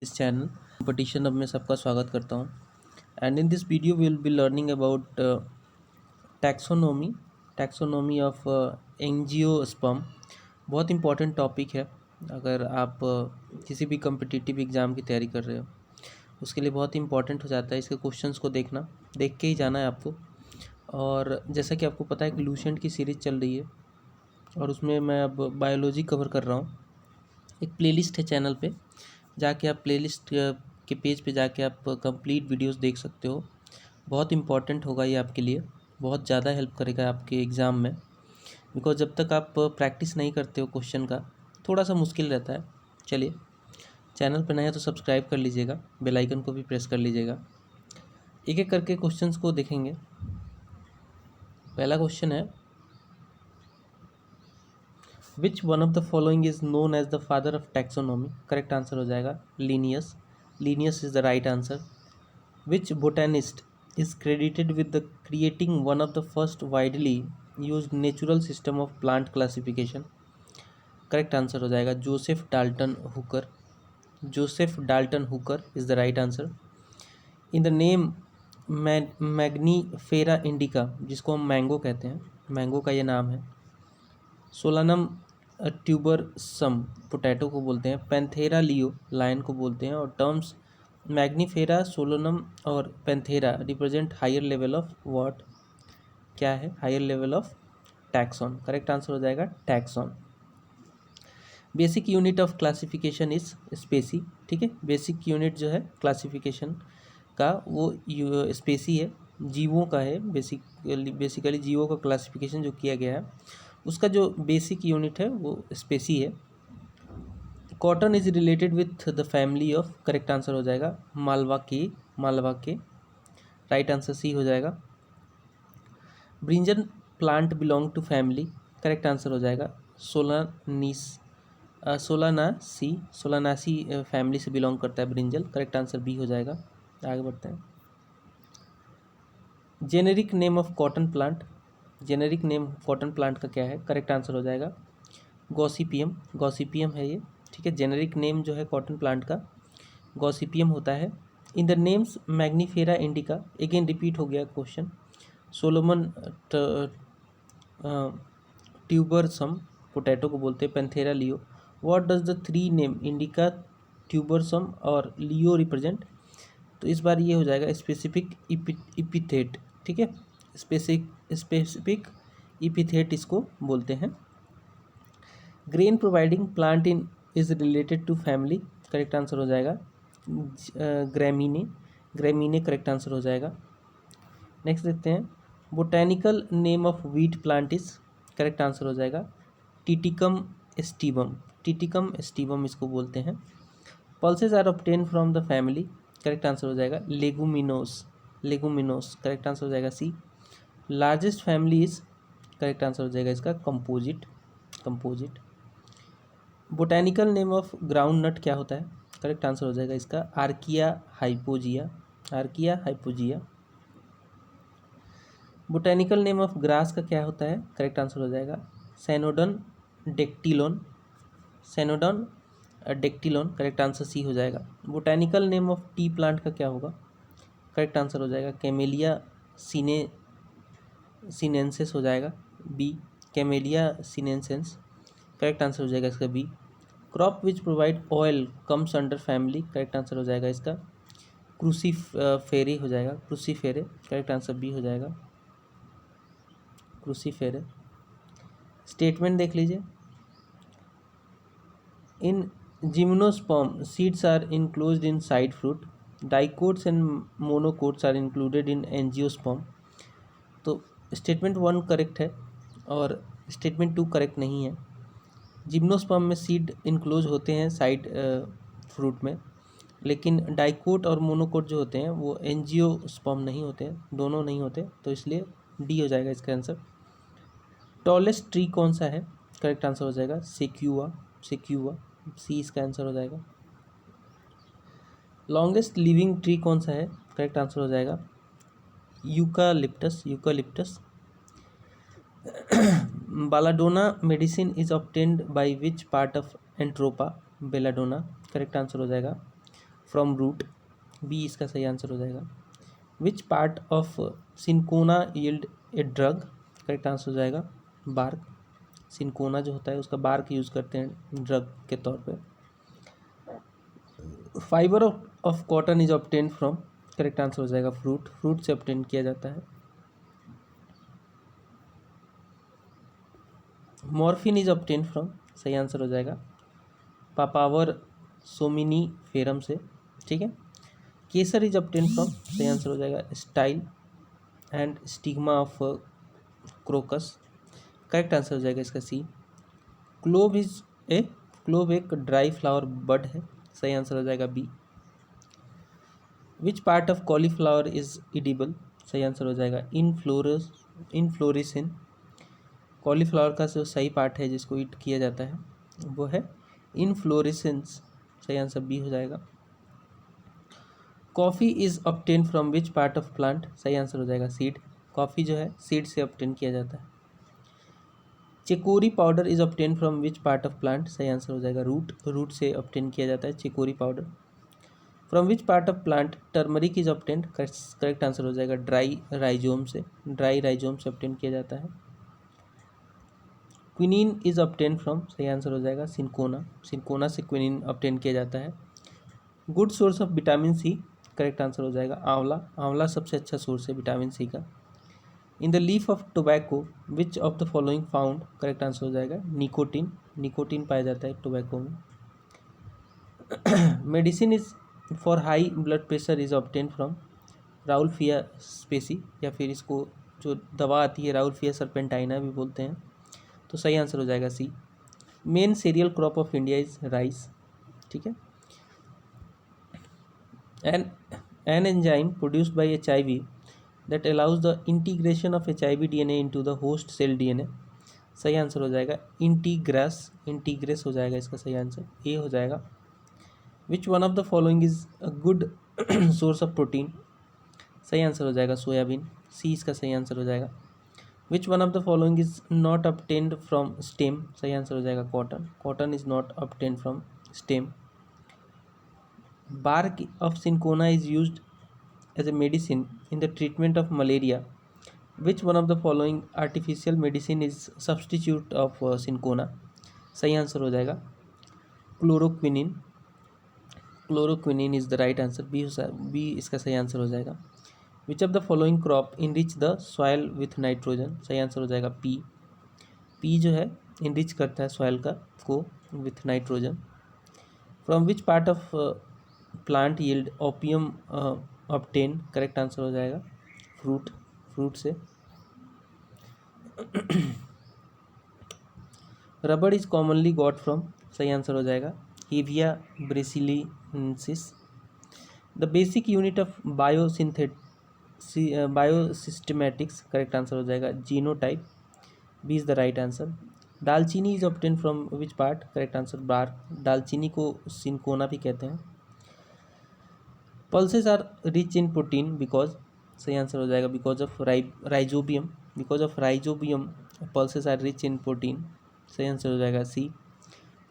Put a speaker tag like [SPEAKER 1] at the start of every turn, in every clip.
[SPEAKER 1] इस channel competition अब मैं सबका स्वागत करता हूँ। And in this video will be learning about taxonomy of angiosperm. बहुत इंपॉर्टेंट टॉपिक है। अगर आप किसी भी कम्पिटिटिव एग्ज़ाम की तैयारी कर रहे हो उसके लिए बहुत इंपॉर्टेंट हो जाता है। इसके क्वेश्चंस को देख के ही जाना है आपको। और जैसा कि आपको पता है कि लूसेंट की सीरीज़ चल रही है और उसमें मैं अब बायोलॉजी कवर कर रहा हूँ। एक प्लेलिस्ट है चैनल पे, जाके आप प्लेलिस्ट के पेज पे जाके आप कंप्लीट वीडियोस देख सकते हो। बहुत इंपॉर्टेंट होगा ये आपके लिए, बहुत ज़्यादा हेल्प करेगा आपके एग्ज़ाम में। बिकॉज जब तक आप प्रैक्टिस नहीं करते हो क्वेश्चन का, थोड़ा सा मुश्किल रहता है। चलिए, चैनल पर नए हैं तो सब्सक्राइब कर लीजिएगा, बेल आइकन को भी प्रेस कर लीजिएगा। एक एक करके क्वेश्चंस को देखेंगे। पहला क्वेश्चन है, which one of the following is known as the father of taxonomy. Correct answer हो जाएगा Linnaeus. Linnaeus is the right answer. Which botanist is credited with the creating one of the first widely used natural system of plant classification? Correct answer हो जाएगा Joseph Dalton Hooker. Joseph Dalton Hooker is the right answer. In the name Mangifera indica, जिसको हम mango कहते हैं, mango का ये नाम है। सोलानम ट्यूबरसम, पोटैटो को बोलते हैं। पैंथेरा लियो, लायन को बोलते हैं। और टर्म्स मैग्नीफेरा, सोलोनम और Panthera represent higher level of what? क्या है? Higher level of taxon. Correct answer हो जाएगा taxon. Basic unit of classification is species. ठीक है, बेसिक यूनिट जो है क्लासिफिकेशन का वो स्पेसी है, जीवों का है। बेसिकली जीवों का क्लासिफिकेशन जो किया गया है उसका जो बेसिक यूनिट है वो स्पेसी है। Cotton is related with the family of, correct answer हो जाएगा Malvaceae. Right answer C हो जाएगा। Brinjal plant belong to family, correct answer हो जाएगा सोलानासी फैमिली से बिलोंग करता है ब्रिंजल। करेक्ट आंसर बी हो जाएगा। आगे बढ़ते हैं। Generic name of cotton plant, generic name cotton plant का क्या है? करेक्ट आंसर हो जाएगा गॉसिपियम। गॉसिपियम है ये। ठीक है, जेनेरिक नेम जो है कॉटन प्लांट का गॉसिपियम होता है। In the names Mangifera indica, again repeat हो गया क्वेश्चन। सोलोमन ट्यूबरसम, पोटैटो को बोलते हैं। Panthera leo, what does the three name indica, ट्यूबरसम और लियो रिप्रेजेंट? तो इस बार ये हो जाएगा स्पेसिफिक इपिथेट। ठीक है, स्पेसिफिक इपिथेट इसको बोलते हैं। Grain providing plant in is related to family, correct answer हो जाएगा ग्रेमीने करेक्ट आंसर हो जाएगा। नेक्स्ट देखते हैं, botanical name of wheat plant is, correct answer हो जाएगा टिटिकम एस्टिवम। टिटिकम एस्टिवम इसको बोलते हैं। Pulses are obtain from the family, correct answer हो जाएगा लेगुमिनोस करेक्ट आंसर हो जाएगा C. Largest family is, correct answer हो जाएगा इसका composite. Botanical name of groundnut क्या होता है? करेक्ट आंसर हो जाएगा इसका arachis hypogaea. Botanical name of grass का क्या होता है? करेक्ट आंसर हो जाएगा सेनोडन डेक्टिलोन। करेक्ट आंसर सी हो जाएगा। Botanical name of T plant का क्या होगा? करेक्ट आंसर हो जाएगा कैमेलिया सीनेंसिस हो जाएगा B, Camellia sinensis. Correct answer हो जाएगा इसका B. Crop which provide oil comes under family, correct answer हो जाएगा इसका क्रूसीफेरे हो जाएगा क्रूसीफेरे। करेक्ट आंसर बी हो जाएगा क्रूसीफेरे। स्टेटमेंट देख लीजिए। In gymnosperm seeds are enclosed inside fruit, dicots and monocots are included in angiosperm. तो स्टेटमेंट 1 करेक्ट है और स्टेटमेंट 2 करेक्ट नहीं है। जिम्नोस्पर्म में सीड इनक्लोज होते हैं साइड फ्रूट में, लेकिन डाइकोट और मोनोकोट जो होते हैं वो एंजियोस्पर्म नहीं होते हैं, दोनों नहीं होते, तो इसलिए डी हो जाएगा इसका आंसर। टॉलेस्ट ट्री कौन सा है? करेक्ट आंसर हो जाएगा सेक्यूआ सी इसका आंसर हो जाएगा। लॉन्गेस्ट लिविंग ट्री कौन सा है? करेक्ट आंसर हो जाएगा eucalyptus. Belladonna medicine is obtained by which part of atropa, belladonna. Correct answer हो जाएगा फ्रॉम रूट, बी इसका सही आंसर हो जाएगा। विच part of cinchona yield a drug, correct answer हो जाएगा बार्क। सिनकोना जो होता है उसका बार्क यूज़ करते हैं ड्रग के तौर पे। Fibre of cotton is obtain from, correct answer हो जाएगा फ्रूट, फ्रूट से ऑब्टेन किया जाता है। मॉर्फिन इज ऑब्टेन फ्रॉम, सही आंसर हो जाएगा पापावर सोमिनीफेरम से, ठीक है। केसर इज ऑब्टेन फ्रॉम, सही आंसर हो जाएगा style and stigma of crocus, correct answer हो जाएगा इसका सी। क्लोव इज ए, क्लोव एक ड्राई फ्लावर बड है, सही आंसर हो जाएगा B. Which part of cauliflower is edible, सही आंसर हो जाएगा इनफ्लोरेसन। कॉलीफ्लावर का जो सही पार्ट है जिसको ईट किया जाता है वो है इनफ्लोरेसेंस, सही आंसर बी हो जाएगा। Coffee is obtain from which part of plant, सही आंसर हो जाएगा सीड, कॉफ़ी जो है सीड से ऑब्टेन किया जाता है। Chicory powder is obtain from which part of plant, सही आंसर हो जाएगा रूट, रूट से ऑब्टेन किया जाता है chicory powder. From which part of plant turmeric is obtain, correct answer हो जाएगा ड्राई राइजोम से, ड्राई राइजोम से ऑब्टेन किया जाता है। क्विनीन इज ऑब्टेन फ्रॉम, सही आंसर हो जाएगा सिनकोना, सिनकोना से क्विनीन ऑब्टेन किया जाता है। Good source of vitamin C, correct answer हो जाएगा आंवला, आंवला सबसे अच्छा सोर्स है विटामिन सी का। In the leaf of tobacco which of the following found, correct answer हो जाएगा निकोटिन, निकोटिन पाया जाता है टोबैको में। Medicine is for high blood pressure is obtain from rauwolfia species, या फिर इसको जो दवा आती है राउल्फिया सर्पेंटाइना भी बोलते हैं, तो सही आंसर हो जाएगा C. Main cereal crop of India is rice, ठीक है। An enzyme produced by HIV that allows the integration of HIV DNA into the host cell DNA, सही आंसर हो जाएगा इंटीग्रेस, इंटीग्रेस हो जाएगा इसका सही आंसर, ए हो जाएगा। विच one of the following is a good source of protein, सही आंसर हो जाएगा सोयाबीन, सी इसका सही आंसर हो जाएगा। विच one of the following is not obtained from stem, सही आंसर हो जाएगा cotton, cotton is not obtained from stem. Bark of cinchona is used as a medicine in the treatment of malaria. Which one of the following artificial medicine is substitute of cinchona? सही answer हो जाएगा chloroquinine, chloroquinine is the right answer, B इसका सही answer हो जाएगा। Which of the following crop enrich the soil with nitrogen, सही answer हो जाएगा पी, पी जो है इनरिच करता है सॉयल का को with nitrogen. From which part of plant yield opium obtain, correct answer हो जाएगा फ्रूट, फ्रूट से। Rubber is commonly got from, सही आंसर हो जाएगा hevea brasiliensis. The basic unit of biosystematics, correct answer हो जाएगा genotype, B is the right answer. Dalchini is obtain from which part, correct answer bark, दालचीनी को cinchona भी कहते हैं। Pulses are rich in protein because, सही आंसर हो जाएगा because of rhizobium, because of rhizobium pulses are rich in protein, सही answer हो जाएगा C.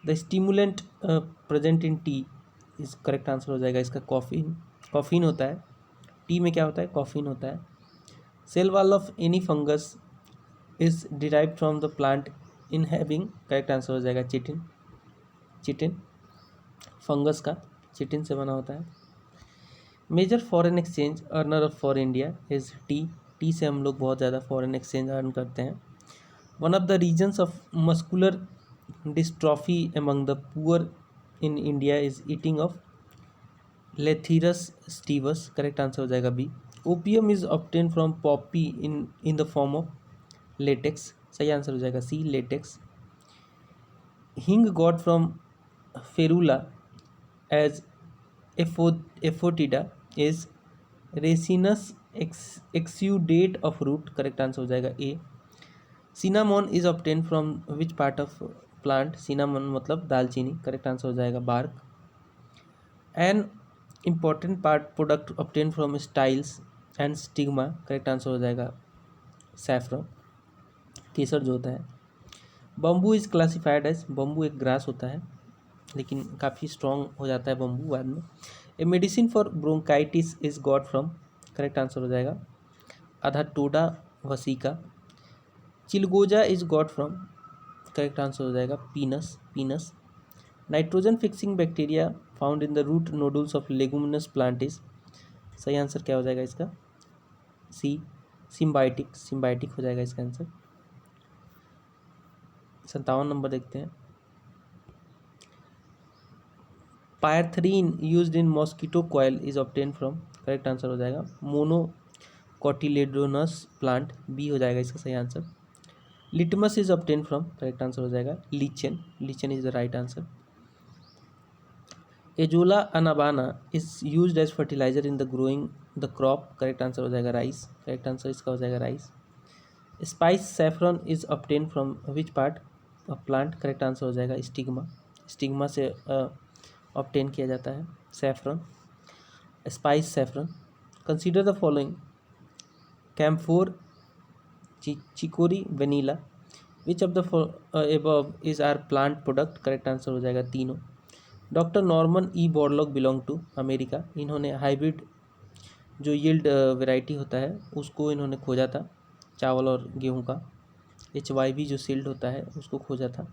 [SPEAKER 1] The stimulant present in tea is, correct answer हो जाएगा इसका कॉफीन, कॉफीन होता है टी में, क्या होता है कॉफीन होता है। Cell wall of any fungus is derive from the plant in having, correct answer हो जाएगा चिटिन, चिटिन फंगस का चिटिन से बना होता है। Major foreign exchange earner for India is tea, tea से हम लोग बहुत ज़्यादा फॉरेन एक्सचेंज अर्न करते हैं। One of the reasons of muscular dystrophy among the poor in India is eating of lathyrus sativus, correct answer हो जाएगा B. Opium is obtain from poppy in the form of latex, सही answer हो जाएगा C latex. Hing got from ferula asafoetida is resinous exudate of root, correct answer हो जाएगा A. Cinnamon is obtain from which part of plant, cinnamon मतलब दालचीनी, correct answer हो जाएगा bark. An important part product obtain from styles and stigma, correct answer हो जाएगा saffron, केसर जो होता है। Bamboo is classified as, bamboo एक ग्रास होता है लेकिन काफ़ी स्ट्रॉन्ग हो जाता है बम्बू बाद में, a medicine for bronchitis is got from, correct answer हो जाएगा adhatoda vasica. Chilgoza is got from, correct answer हो जाएगा pinus. Nitrogen fixing bacteria found in the root nodules of leguminous plant is, सही आंसर क्या हो जाएगा इसका? सी, सिम्बाइटिक हो जाएगा इसका आंसर। 57 नंबर देखते हैं। Pyrethrin used in mosquito coil is obtain from, correct answer हो जाएगा मोनोकोटिलेडोनस प्लांट, बी हो जाएगा इसका सही answer. Litmus is obtain from, correct answer हो जाएगा lichen is the right answer. Azolla anabaena is used as fertilizer in the growing the crop, correct answer हो जाएगा राइस, करेक्ट आंसर इसका हो जाएगा rice. Spice saffron is obtain from which part of plant, correct answer हो जाएगा stigma से obtain किया जाता है saffron, spice saffron. Consider the following, camphor, chicory, vanilla, which of the above is are plant product, correct answer हो जाएगा तीनों। Doctor Norman E Borlaug belong to America, इन्होंने हाइब्रिड जो यील्ड वेराइटी होता है उसको इन्होंने खोजा था, चावल और गेहूं का HYV जो सील्ड होता है उसको खोजा था।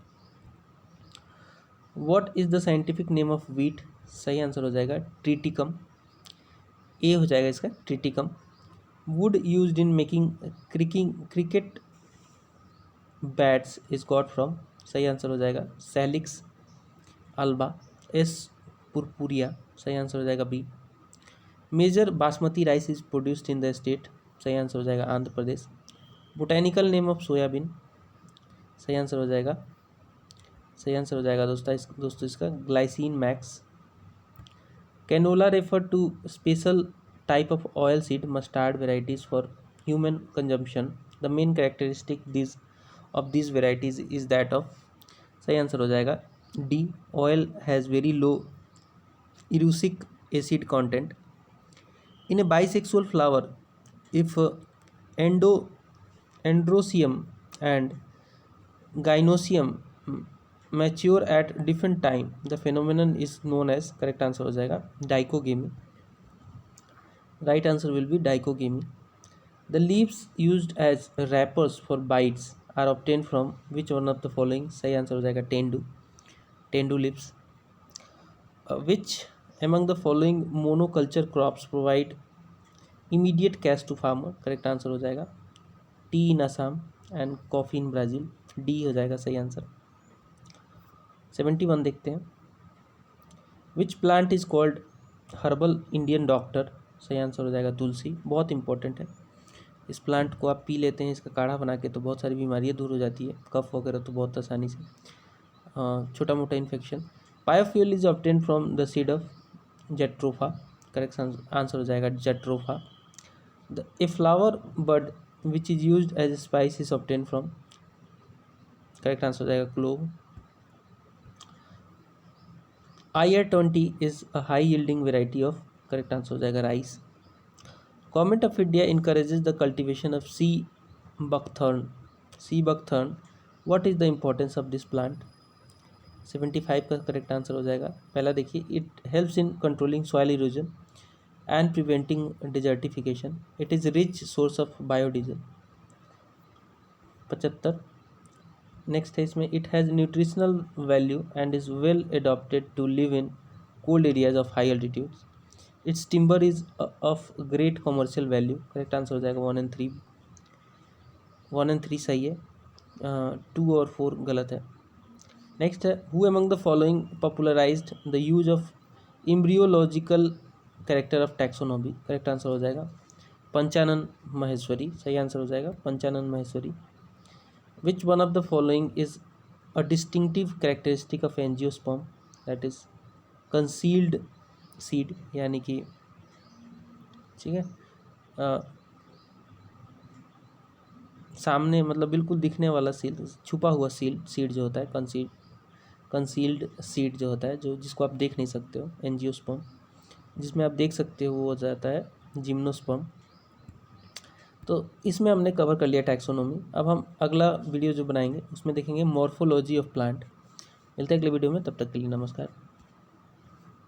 [SPEAKER 1] What is the scientific name of wheat, सही आंसर हो जाएगा ट्रिटिकम, ए हो जाएगा इसका Triticum. Wood used in making cricket bats is got from, सही आंसर हो जाएगा सैलिक्स अल्बा, एस पुरपुरिया, सही आंसर हो जाएगा B. Major basmati rice is produced in the state, सही आंसर हो जाएगा Andhra Pradesh. Botanical name of soybean, सही आंसर हो जाएगा दोस्तों इसका glycine max. Canola refer to special type of oil seed mustard varieties for human consumption, the main characteristic of this varieties is that of, सही answer हो जाएगा D, oil has very low erucic acid content. In a bisexual flower, if androecium and gynoecium mature at different time, the phenomenon is known as, correct answer हो जाएगा dichogamy, right answer will be dichogamy. The leaves used as wrappers for bites are obtained from which one of the following, सही answer हो जाएगा tendu leaves. Which among the following monoculture crops provide immediate cash to farmer, correct answer हो जाएगा T in Assam and coffee in Brazil, D हो जाएगा सही answer. 71 देखते हैं। Which plant is called herbal Indian doctor, सही आंसर हो जाएगा तुलसी, बहुत इंपॉर्टेंट है। इस प्लांट को आप पी लेते हैं, इसका काढ़ा बना के, तो बहुत सारी बीमारियाँ दूर हो जाती है, कफ वगैरह तो बहुत आसानी से, छोटा मोटा infection. Biofuel is obtain from the seed of jatropha, correct answer हो जाएगा jatropha. A flower bud which is used as spice is obtain from, correct answer हो जाएगा clove. IR20 is a high yielding variety of, correct answer हो जाएगा rice. Government of India encourages the cultivation of sea buckthorn, what is the importance of this plant, 75 का correct answer हो जाएगा। पहला देखिए, it helps in controlling soil erosion and preventing desertification, it is rich source of biodiesel. 75 next है इसमें, it has nutritional value and is well adopted to live in cold areas of high altitudes, its timber is of great commercial value, correct answer हो जाएगा 1 and 3, 1 and 3 सही है, 2 और 4 गलत है। Next है, who among the following popularised the use of embryological character of taxonomy, correct answer हो जाएगा पंचानन महेश्वरी, सही आंसर हो जाएगा पंचानन महेश्वरी। विच one of the following is a distinctive characteristic of angiosperm, that is concealed seed, यानी कि ठीक है सामने मतलब बिल्कुल दिखने वाला सीड, छुपा हुआ सीड जो होता है, कंसील्ड सीड जो होता है, जो जिसको आप देख नहीं सकते हो, एंजियोस्पर्म। जिसमें आप देख सकते हो वो हो जाता है जिम्नोस्पर्म। तो इसमें हमने कवर कर लिया टैक्सोनॉमी। अब हम अगला वीडियो जो बनाएंगे उसमें देखेंगे मॉर्फोलॉजी ऑफ प्लांट। मिलते हैं अगले वीडियो में, तब तक के लिए नमस्कार।